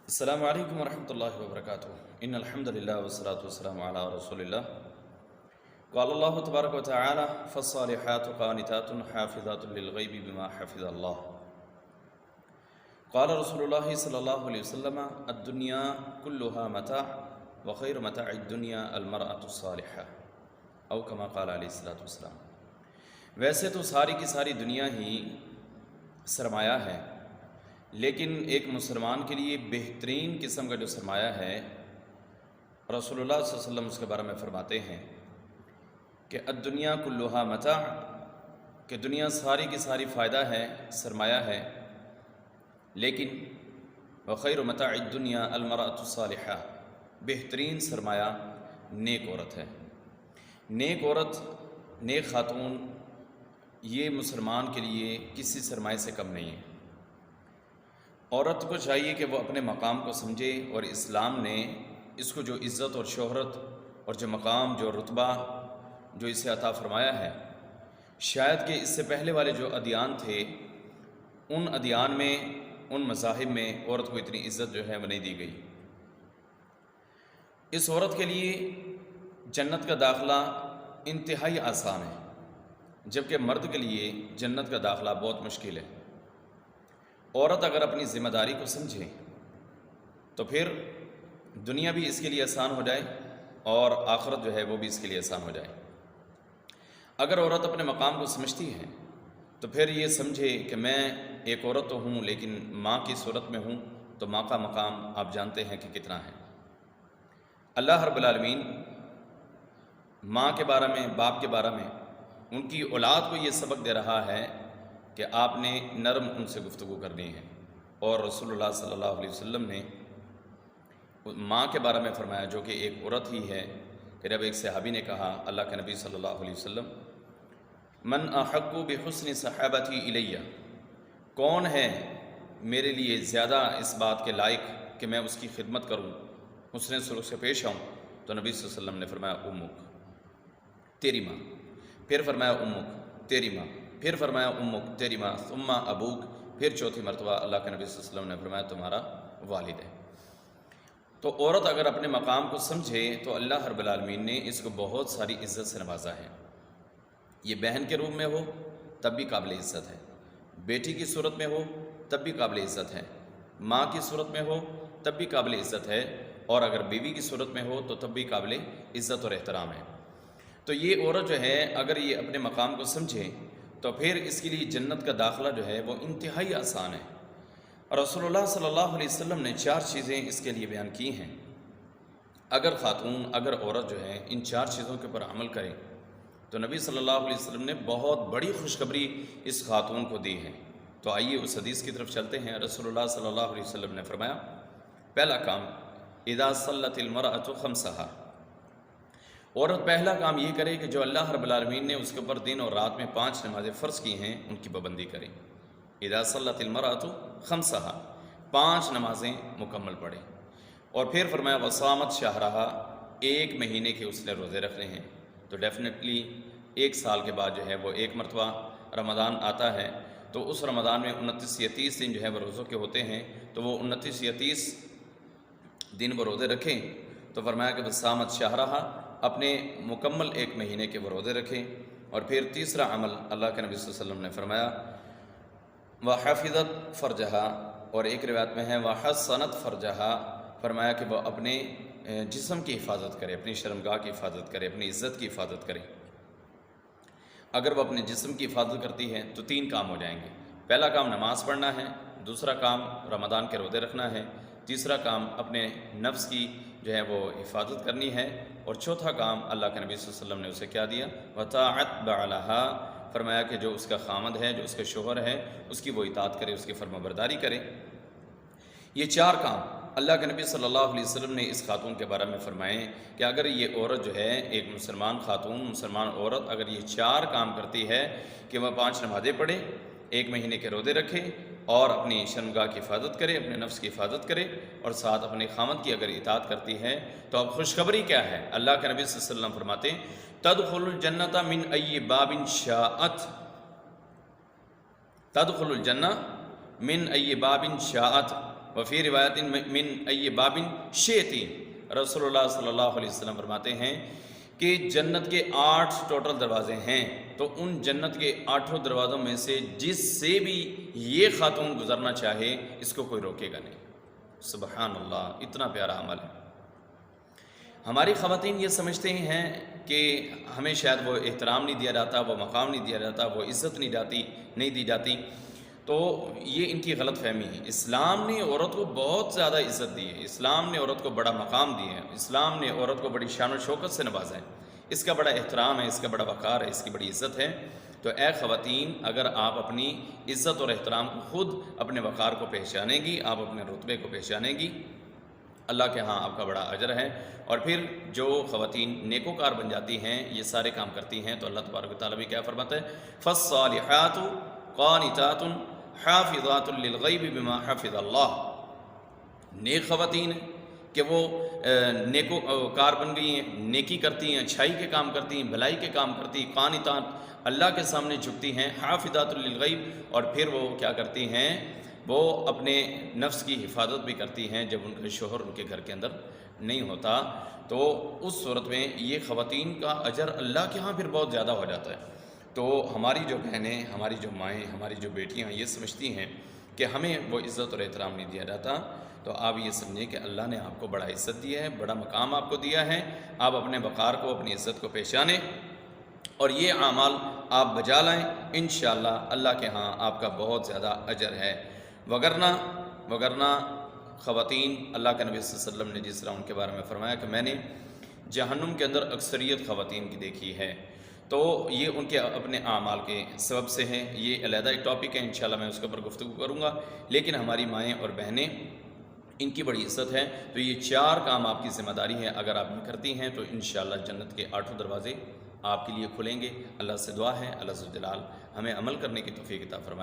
السلام علیکم ورحمۃ اللہ وبرکاتہ ان الحمد للہ والصلاة والسلام علی رسول اللہ قال اللہ تبارک وتعالی فالصالحات قانتات حافظات للغیب بما حفظ اللہ قال رسول اللہ صلی اللہ علیہ وسلم الدنیا كلها متاع وخیر متاع الدنیا المرأة الصالحہ او کما قال علیہ الصلوۃ والسلام۔ ویسے تو ساری کی ساری دنیا ہی سرمایہ ہے، لیکن ایک مسلمان کے لیے بہترین قسم کا جو سرمایہ ہے رسول اللہ صلی اللہ علیہ وسلم اس کے بارے میں فرماتے ہیں کہ الدنیا کلھا متاع، کہ دنیا ساری کی ساری فائدہ ہے، سرمایہ ہے، لیکن وخیر متاع الدنیا المرأة الصالحہ، بہترین سرمایہ نیک عورت ہے۔ نیک عورت، نیک خاتون، یہ مسلمان کے لیے کسی سرمایہ سے کم نہیں ہے۔ عورت کو چاہیے کہ وہ اپنے مقام کو سمجھے، اور اسلام نے اس کو جو عزت اور شہرت اور جو مقام، جو رتبہ جو اسے عطا فرمایا ہے، شاید کہ اس سے پہلے والے جو ادیان تھے ان ادیان میں، ان مذاہب میں عورت کو اتنی عزت جو ہے وہ نہیں دی گئی۔ اس عورت کے لیے جنت کا داخلہ انتہائی آسان ہے، جبکہ مرد کے لیے جنت کا داخلہ بہت مشکل ہے۔ عورت اگر اپنی ذمہ داری کو سمجھے تو پھر دنیا بھی اس کے لیے آسان ہو جائے اور آخرت جو ہے وہ بھی اس کے لیے آسان ہو جائے۔ اگر عورت اپنے مقام کو سمجھتی ہے تو پھر یہ سمجھے کہ میں ایک عورت تو ہوں، لیکن ماں کی صورت میں ہوں، تو ماں کا مقام آپ جانتے ہیں کہ کتنا ہے۔ اللہ رب العالمین ماں کے بارے میں، باپ کے بارے میں، ان کی اولاد کو یہ سبق دے رہا ہے کہ آپ نے نرم ان سے گفتگو کرنی ہے، اور رسول اللہ صلی اللہ علیہ وسلم نے ماں کے بارے میں فرمایا، جو کہ ایک عورت ہی ہے، کہ جب ایک صحابی نے کہا اللہ کے نبی صلی اللہ علیہ وسلم من احق بحسن صحابتی الیہ، کون ہے میرے لیے زیادہ اس بات کے لائق کہ میں اس کی خدمت کروں، حسن سلوک سے پیش آؤں؟ تو نبی صلی اللہ علیہ وسلم نے فرمایا امک، تیری ماں، پھر فرمایا امک، تیری ماں، پھر فرمایا امک، تیری ماں، ثم ابوک، پھر چوتھی مرتبہ اللہ کے نبی صلی اللہ علیہ وسلم نے فرمایا تمہارا والد ہے۔ تو عورت اگر اپنے مقام کو سمجھے تو اللہ رب العالمین نے اس کو بہت ساری عزت سے نوازا ہے۔ یہ بہن کے روپ میں ہو تب بھی قابل عزت ہے، بیٹی کی صورت میں ہو تب بھی قابل عزت ہے، ماں کی صورت میں ہو تب بھی قابل عزت ہے، اور اگر بیوی کی صورت میں ہو تو تب بھی قابل عزت اور احترام ہے۔ تو یہ عورت جو ہے اگر یہ اپنے مقام کو سمجھے تو پھر اس کے لیے جنت کا داخلہ جو ہے وہ انتہائی آسان ہے۔ رسول اللہ صلی اللہ علیہ وسلم نے 4 چیزیں اس کے لیے بیان کی ہیں۔ اگر خاتون، اگر عورت جو ہے ان 4 چیزوں کے اوپر عمل کرے تو نبی صلی اللہ علیہ وسلم نے بہت بڑی خوشخبری اس خاتون کو دی ہے۔ تو آئیے اس حدیث کی طرف چلتے ہیں۔ رسول اللہ صلی اللہ علیہ وسلم نے فرمایا، پہلا کام اذا صلت المرأة خمسہا، عورت پہلا کام یہ کرے کہ جو اللہ رب العالمین نے اس کے اوپر دن اور رات میں 5 نمازیں فرض کی ہیں ان کی پابندی کرے۔ اذا صلت المرأة خمسہا، 5 نمازیں مکمل پڑھے، اور پھر فرمایا وصامت شہرہا، 1 مہینے کے اس نے روزے رکھنے ہیں۔ تو ڈیفینیٹلی 1 سال کے بعد جو ہے وہ ایک مرتبہ رمضان آتا ہے، تو اس رمضان میں 29 یا 30 دن جو ہے وہ روزوں کے ہوتے ہیں، تو وہ 29 یا 30 دن وہ روزے رکھیں۔ تو فرمایا کہ وصامت شہرہا، اپنے مکمل 1 مہینے کے وہ روزے رکھیں۔ اور پھر تیسرا عمل اللہ کے نبی صلی اللہ علیہ وسلم نے فرمایا وحفظت فرجہا، اور ایک روایت میں ہے وحسنت فرجہا، فرمایا کہ وہ اپنے جسم کی حفاظت کرے، اپنی شرمگاہ کی حفاظت کرے، اپنی عزت کی حفاظت کرے۔ اگر وہ اپنے جسم کی حفاظت کرتی ہے تو 3 کام ہو جائیں گے۔ پہلا کام نماز پڑھنا ہے، دوسرا کام رمضان کے روزے رکھنا ہے، تیسرا کام اپنے نفس کی جو ہے وہ حفاظت کرنی ہے، اور چوتھا کام اللہ کے نبی صلی اللہ علیہ وسلم نے اسے کیا دیا، وطاعت بعلہا، فرمایا کہ جو اس کا خامد ہے، جو اس کا شوہر ہے، اس کی وہ اطاعت کرے، اس کی فرما برداری کرے۔ یہ 4 کام اللہ کے نبی صلی اللہ علیہ وسلم نے اس خاتون کے بارے میں فرمائے کہ اگر یہ عورت جو ہے، ایک مسلمان خاتون، مسلمان عورت، اگر یہ 4 کام کرتی ہے کہ وہ 5 نمازیں پڑھے، 1 مہینے کے روزے رکھے، اور اپنی شرمگاہ کی حفاظت کرے، اپنے نفس کی حفاظت کرے، اور ساتھ اپنے خامد کی اگر اطاعت کرتی ہے، تو اب خوشخبری کیا ہے؟ اللہ کے نبی صلی اللہ علیہ وسلم فرماتے تدخل الجنت من ای باب شاءت، تدخل الجنہ من ای باب شاءت، وفی روایت من ای بابن شیتی، رسول صلی اللہ علیہ وسلم فرماتے ہیں کہ جنت کے 8 ٹوٹل دروازے ہیں، تو ان جنت کے 8 دروازوں میں سے جس سے بھی یہ خاتون گزرنا چاہے اس کو کوئی روکے گا نہیں۔ سبحان اللہ، اتنا پیارا عمل ہے۔ ہماری خواتین یہ سمجھتے ہیں کہ ہمیں شاید وہ احترام نہیں دیا جاتا، وہ مقام نہیں دیا جاتا، وہ عزت نہیں دی جاتی، تو یہ ان کی غلط فہمی ہے۔ اسلام نے عورت کو بہت زیادہ عزت دی ہے، اسلام نے عورت کو بڑا مقام دیا ہے، اسلام نے عورت کو بڑی شان و شوکت سے نوازا ہے، اس کا بڑا احترام ہے، اس کا بڑا وقار ہے، اس کی بڑی عزت ہے۔ تو اے خواتین، اگر آپ اپنی عزت اور احترام کو خود اپنے وقار کو پہچانیں گی، آپ اپنے رتبے کو پہچانیں گی، اللہ کے ہاں آپ کا بڑا اجر ہے۔ اور پھر جو خواتین نیکوکار بن جاتی ہیں، یہ سارے کام کرتی ہیں، تو اللہ تبارک و تعالیٰ بھی کیا فرماتا ہے، فالصالحات قانتات حافظات للغیب بما حفظ اللہ۔ نیک خواتین کہ وہ نیکوکار بن گئی ہیں، نیکی کرتی ہیں، اچھائی کے کام کرتی ہیں، بھلائی کے کام کرتی ہیں، قانتات اللہ کے سامنے جھکتی ہیں، حافظات للغیب، اور پھر وہ کیا کرتی ہیں، وہ اپنے نفس کی حفاظت بھی کرتی ہیں جب ان کا شوہر ان کے گھر کے اندر نہیں ہوتا، تو اس صورت میں یہ خواتین کا اجر اللہ کے ہاں پھر بہت زیادہ ہو جاتا ہے۔ تو ہماری جو بہنیں، ہماری جو مائیں، ہماری جو بیٹیاں یہ سمجھتی ہیں کہ ہمیں وہ عزت اور احترام نہیں دیا جاتا، تو آپ یہ سمجھیں کہ اللہ نے آپ کو بڑا عزت دیا ہے، بڑا مقام آپ کو دیا ہے، آپ اپنے وقار کو، اپنی عزت کو پہچانیں اور یہ اعمال آپ بجا لائیں، انشاءاللہ اللہ کے ہاں آپ کا بہت زیادہ اجر ہے۔ وگرنہ خواتین، اللہ کے نبی صلی اللہ علیہ وسلم نے جس طرح ان کے بارے میں فرمایا کہ میں نے جہنم کے اندر اکثریت خواتین کی دیکھی ہے، تو یہ ان کے اپنے اعمال کے سبب سے ہیں۔ یہ علیحدہ ایک ٹاپک ہے، انشاءاللہ میں اس کے اوپر گفتگو کروں گا، لیکن ہماری مائیں اور بہنیں، ان کی بڑی عزت ہے۔ تو یہ 4 کام آپ کی ذمہ داری ہے، اگر آپ یہ کرتی ہیں تو انشاءاللہ جنت کے 8 دروازے آپ کے لیے کھلیں گے۔ اللہ سے دعا ہے اللہ عز و جلال ہمیں عمل کرنے کی توفیق عطا فرمائے۔